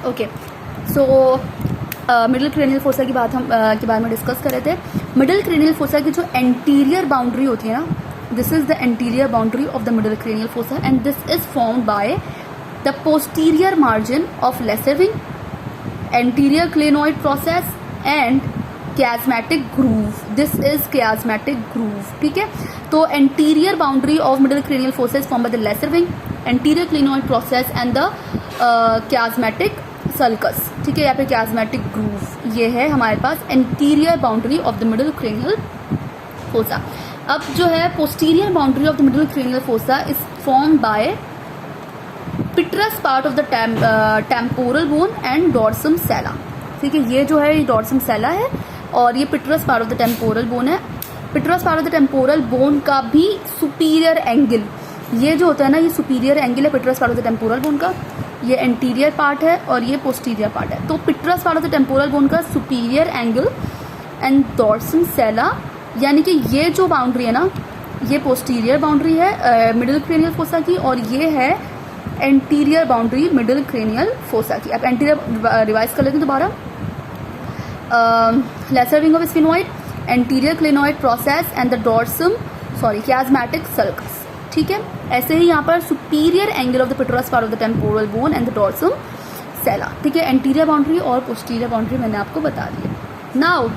Okay, so middle cranial fossa की बात हम के बारे में डिस्कस कर रहे थे। मिडिल क्रेनियल फोसा की जो एंटीरियर बाउंड्री होती है ना, this is the anterior boundary of the middle cranial fossa and this is formed by the posterior margin of lesser wing, anterior clinoid process and chiasmatic groove. This is chiasmatic groove. ठीक है, तो anterior boundary of middle cranial fossa is formed by the lesser wing, anterior clinoid process and the chiasmatic sulcus. ठीक है, यहाँ पे chiasmatic groove ये है हमारे पास anterior boundary of the middle cranial fossa. अब जो है posterior boundary of the middle cranial fossa is formed by pitras part of the temporal bone and dorsum sella. ठीक है, ये जो है ये dorsum sella है और ये petrous part of the temporal bone है। Petrous part of the temporal bone का भी सुपीरियर एंगल, ये जो होता है ना, ये सुपीरियर एंगल है petrous part of the temporal bone का। ये एंटीरियर पार्ट है और ये पोस्टीरियर पार्ट है। तो petrous part of the temporal bone का superior angle and dorsum sella, यानी कि ये जो बाउंड्री है ना, ये पोस्टीरियर बाउंड्री है मिडिल क्रेनियल फोसा की और ये है anterior boundary middle cranial fossa की। अब एंटीरियर रिवाइज कर लेते हैं दोबारा। lesser wing of sphenoid, anterior clinoid process and the dorsum chiasmatic sulcus. ठीक है, ऐसे ही यहाँ पर superior angle of the petrous part of the temporal bone and the dorsum sella. ठीक है, एंटीरियर बाउंड्री और पोस्टीरियर बाउंड्री मैंने आपको बता दी है। नाउ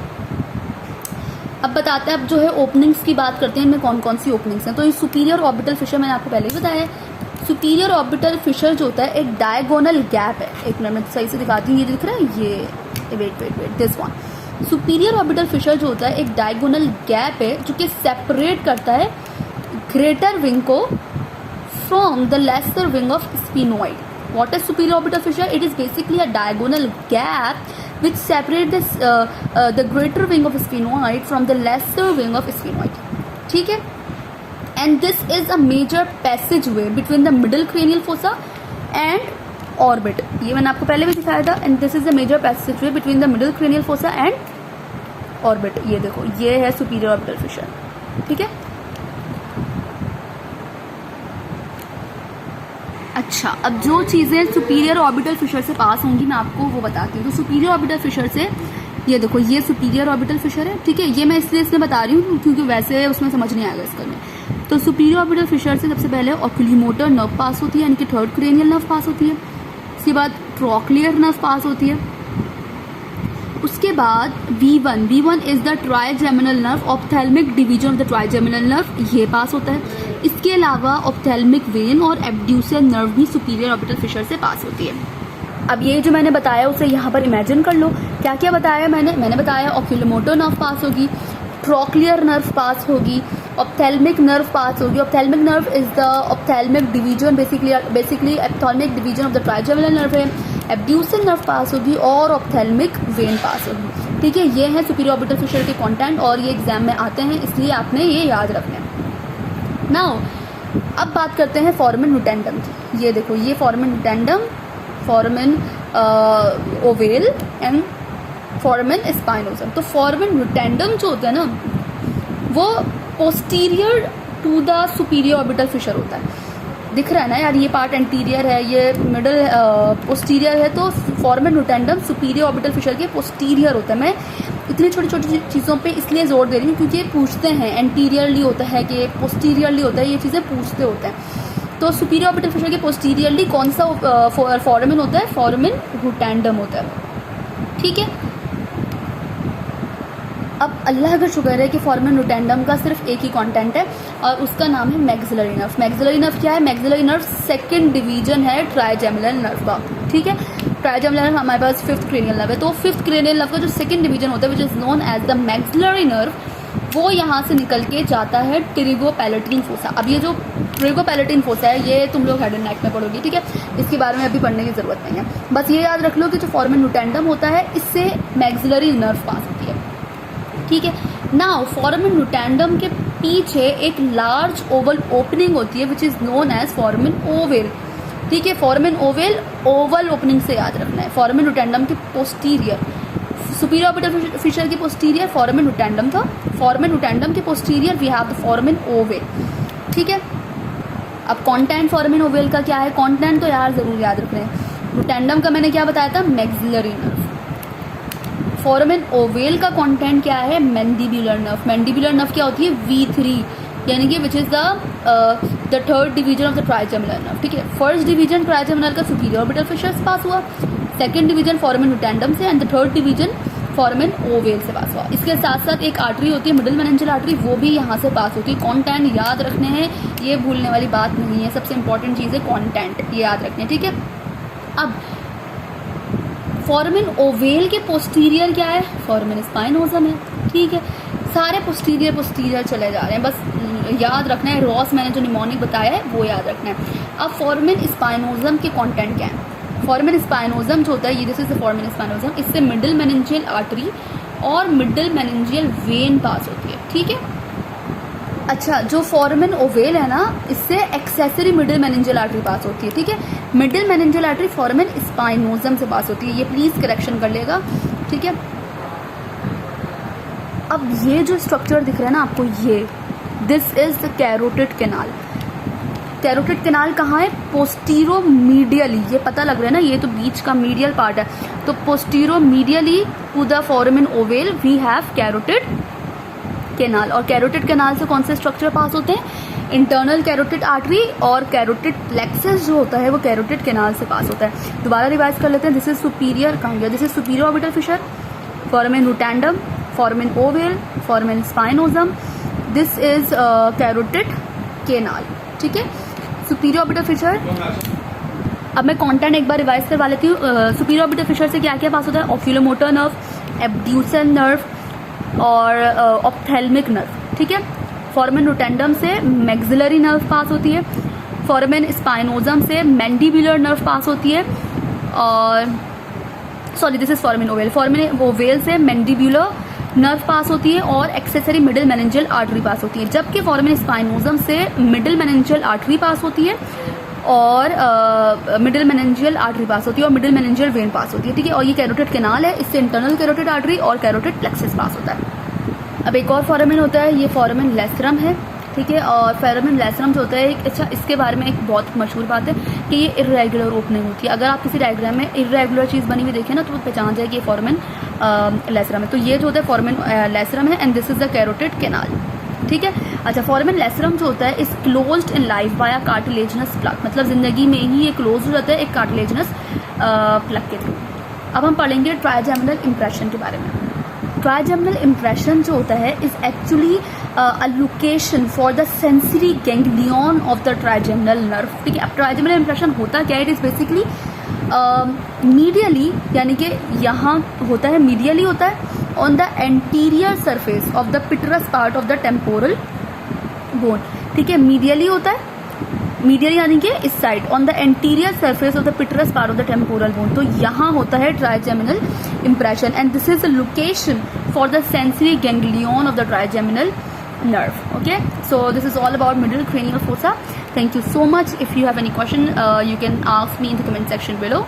अब बताते हैं, अब जो है ओपनिंग्स की बात करते हैं, इनमें कौन कौन सी ओपनिंग्स हैं। तो ये सुपीरियर ऑर्बिटल फिशर मैंने आपको पहले ही बताया है। सुपीरियर ऑर्बिटल फिशर जो होता है एक डायगोनल गैप है। एक मिनट में सही से दिखाती हूँ, ये दिख रहा है, ये wait this one. Superior orbital fissure जो होता है एक डायगोनल गैप है जो कि सेपरेट करता है ग्रेटर विंग को from the lesser wing of sphenoid. What is superior orbital fissure? It is basically a diagonal gap which separate the greater wing of sphenoid from the lesser wing of sphenoid. ठीक है, and this is a major passage way between the middle cranial fossa and orbit. ये मैंने आपको पहले भी दिखाया था। And this is the major passage way between the middle cranial fossa and orbit. ये देखो, ये है सुपीरियर ऑर्बिटल फिशर। ठीक है, अच्छा, अब जो चीजें सुपीरियर ऑर्बिटल फिशर से पास होंगी मैं आपको वो बताती हूँ। तो सुपीरियर ऑर्बिटल फिशर से, ये देखो, ये सुपीरियर ऑर्बिटल फिशर है। ठीक है, ये मैं इसलिए बता रही हूँ क्योंकि वैसे उसमें समझ नहीं आएगा इसका में। तो सुपीरियर ऑर्बिटल फिशर से सबसे पहले ऑक्यूलोमोटर नर्व पास होती है, यानी कि थर्ड क्रेनियल नर्व पास होती है। उसके बाद ट्रॉक्लियर नर्व पास होती है। उसके बाद V1 is the trigeminal nerve, ophthalmic division of the trigeminal nerve, ये पास होता है। इसके अलावा ऑप्थेल्मिक वेन और एब्ड्यूसर नर्व भी सुपीरियर ऑर्बिटल फिशर से पास होती है। अब ये जो मैंने बताया उसे यहाँ पर इमेजिन कर लो, क्या क्या बताया मैंने बताया ऑक्यूलोमोटर नर्व पास होगी, ट्रॉक्लियर नर्व पास होगी, ऑप्थेल्मिक नर्व पास होगी। Ophthalmic nerve is the ophthalmic division, basically ophthalmic division of the trigeminal nerve है। एब्ड्यूसर नर्व पास होगी और ऑप्थेल्मिक वेन पास होगी। ठीक है, ये है सुपीरियर ऑर्बिटल फिशर के कंटेंट और ये एग्जाम में आते हैं, इसलिए आपने ये याद रखना है। नाउ अब बात करते हैं फोरामेन नुटेंडम की। ये देखो, ये foramen rotundum, foramen ovale and foramen spinosum. तो फोरामेन नुटेंडम जो होता है ना, वो posterior to the superior orbital fissure होता है। दिख रहा है ना यार, ये पार्ट एंटीरियर है, ये मिडल पोस्टीरियर है। तो फोरामेन नुटेंडम सुपीरियर ऑर्बिटल फिशर के पोस्टीरियर होता है। मैं इतनी छोटी छोटी चीज़ों पे इसलिए जोर दे रही हूँ क्योंकि ये पूछते हैं एंटीरियरली होता है कि पोस्टीरियरली होता है, ये चीज़ें पूछते होते हैं। तो सुपीरियर ऑर्बिटल फिशर के पोस्टीरियरली कौन सा फोरामेन होता है? फोरामेन नुटेंडम होता है। ठीक है, अब अल्लाह का शुक्र है कि फोरामेन नुटेंडम का सिर्फ एक ही कंटेंट है और उसका नाम है मैक्सिलरी नर्व। मैक्सिलरी नर्व क्या है? मैक्सिलरी नर्व सेकंड डिवीजन है ट्राइजेमिनल नर्व का। ठीक है, ट्राइजेमिनल नर्व हमारे पास फिफ्थ क्रेनियल नर्व है। तो फिफ्थ क्रेनियल नर्व का जो सेकंड डिवीजन होता है which is known as the maxillary nerve, वो यहाँ से निकल के जाता है टेरिगोपैलेटिन फोसा। अब ये जो टेरिगोपैलेटिन फोसा है ये तुम लोग हेड एंड नेक में पढ़ोगी। ठीक है, इसके बारे में अभी पढ़ने की जरूरत नहीं है, बस ये याद रख लो कि जो फोरामेन नुटेंडम होता है इससे मैक्सिलरी नर्व पास होती है। ठीक है, नाउ फोरामेन नुटेंडम के पीछे एक लार्ज ओवल ओपनिंग होती है which is known as foramen ovale. ठीक है, फोरामेन ओवेल ओवल ओपनिंग से याद रखना है। फोरामेन नुटेंडम के पोस्टीरियर, सुपीरियर ऑर्बिटल फिशर के पोस्टीरियर फोरामेन नुटेंडम था। फोरामेन नुटेंडम के posterior we have the foramen ovale. ठीक है, अब कंटेंट फोरामेन ओवेल का क्या है? कंटेंट तो यार जरूर याद रखना है। रुटेंडम का मैंने क्या बताया था, मैक्सिलरी नर्व। फोरामेन ओवेल का कंटेंट क्या है, मैंडिबुलर नर्व। मैंडिबुलर नर्व क्या होती है, V3, यानी कि which is the third division of the trigeminal nerve. ठीक है, फर्स्ट डिवीजन ट्राइजेमिनल का सुपीरियर ऑर्बिटल फिशर से पास हुआ, सेकंड डिवीजन फोरामेन रुटेंडम से, and the third division foramen ovale से पास हुआ। इसके साथ साथ एक आर्टरी होती है मिडिल मेनिंजियल आर्टरी, वो भी यहाँ से पास होती है। कंटेंट याद रखने हैं, ये भूलने वाली बात नहीं है, सबसे इंपॉर्टेंट चीज़ है कंटेंट, ये याद रखने हैं। ठीक है, अब फोरामेन ओवेल के पोस्टीरियर क्या है, फोरामेन स्पाइनोजम है। ठीक है, सारे पोस्टीरियर चले जा रहे हैं, बस याद रखना है। रॉस मैंने जो निमोनिक बताया है वो याद रखना है। अब फोरामेन स्पाइनोजम के कंटेंट क्या है, फोरामेन स्पाइनोजम जो होता है, ये दिस इज द फोरामेन स्पाइनोजम, इससे मिडिल मेनिंजियल आर्टरी और मिडिल मेनिंजियल वेन पास होती है। ठीक है, अच्छा, जो फोरामेन ओवेल है ना, इससे एक्सेसरी मिडिल मेनिंजियल आर्टरी पास होती है। ठीक है, मिडिल मेनिंजियल आर्टरी फोरामेन स्पाइनोजम से पास होती है, ये प्लीज करेक्शन कर लेगा। ठीक है, अब ये जो स्ट्रक्चर दिख रहा है ना आपको, ये this is the carotid canal. Carotid canal कहाँ है, पोस्टीरो मीडियली, ये पता लग रहा है ना, ये तो बीच का मीडियल पार्ट है, तो posteromedially to the foramen ovale we have carotid canal. और कैरोटिड कैनाल से कौन से स्ट्रक्चर पास होते हैं, इंटरनल कैरोटिड आर्टरी और कैरोटिड प्लेक्सस जो होता है वो कैरोटिड कैनाल से पास होता है। दोबारा रिवाइज कर लेते हैं, दिस इज सुपीरियर, कहाँ गया, this is superior orbital fissure, foramen rotundum, foramen ovale, foramen spinosum, this is carotid canal. ठीक है, सुपीरियर ऑर्बिटल फिशर। अब मैं कंटेंट एक बार रिवाइज करवा लेती हूँ। सुपीरियर ऑर्बिटल फिशर से क्या क्या पास होता है, ऑक्यूलोमोटर नर्व, एब्ड्यूसर नर्व और ऑप्थेल्मिक नर्व। ठीक है, फोरामेन रुटेंडम से मैक्सिलरी नर्व पास होती है, फोरामेन स्पाइनोजम से मैंडिबुलर नर्व पास होती है, और sorry this is foramen ovale, foramen ovale से मैंडिबुलर नर्व पास होती है और एक्सेसरी मिडिल मेनिंजियल आर्टरी पास होती है, जबकि फोरामेन स्पाइनोजम से मिडिल मेनिंजियल आर्टरी पास होती है और मिडिल मेनिंजियल आर्टरी पास होती है और मिडिल मेनिंजियल वेन पास होती है। ठीक है, और ये कैरोटिड कैनाल है, इससे इंटरनल कैरोटिड आर्टरी और कैरोटिड प्लेक्सस पास होता है। अब एक और फोरामेन होता है, ये फोरामेन लेसरम है। ठीक है, और फोरामेन लेसरम जो होता है, अच्छा इसके बारे में एक बहुत मशहूर बात है कि ये इर्रेगुलर ओपनिंग होती है। अगर आप किसी डायग्राम में इर्रेगुलर चीज़ बनी हुई देखें ना, तो वो पहचान जाए कि ये फोरामेन लेसरम है। तो ये जो होता है फोरामेन लेसरम है, and this is the carotid canal. ठीक है, अच्छा, फोरामेन लेसरम जो होता है is closed in life by a cartilaginous plug, मतलब जिंदगी में ही ये क्लोज हो जाता है एक कार्टिलेजिनस प्लग के थ्रू। अब हम पढ़ेंगे ट्राइजेमिनल इंप्रेशन के बारे में। ट्राइजेमिनल इंप्रेशन जो होता है is actually a location for the sensory ganglion of the trigeminal nerve. ठीक है, अब ट्राइजेमिनल इंप्रेशन होता क्या है, इट इज बेसिकली मीडियली, यानी कि यहाँ होता है मीडियली होता है on the anterior surface of the petrous part of the temporal bone. ठीक है, मीडियली होता है, मीडियल यानी कि इस side, on the anterior surface of the petrous part of the temporal bone, तो यहाँ होता है trigeminal impression, and this is the location for the sensory ganglion of the trigeminal nerve. Okay, so this is all about middle cranial fossa. Thank you so much. If you have any question, you can ask me in the comment section below.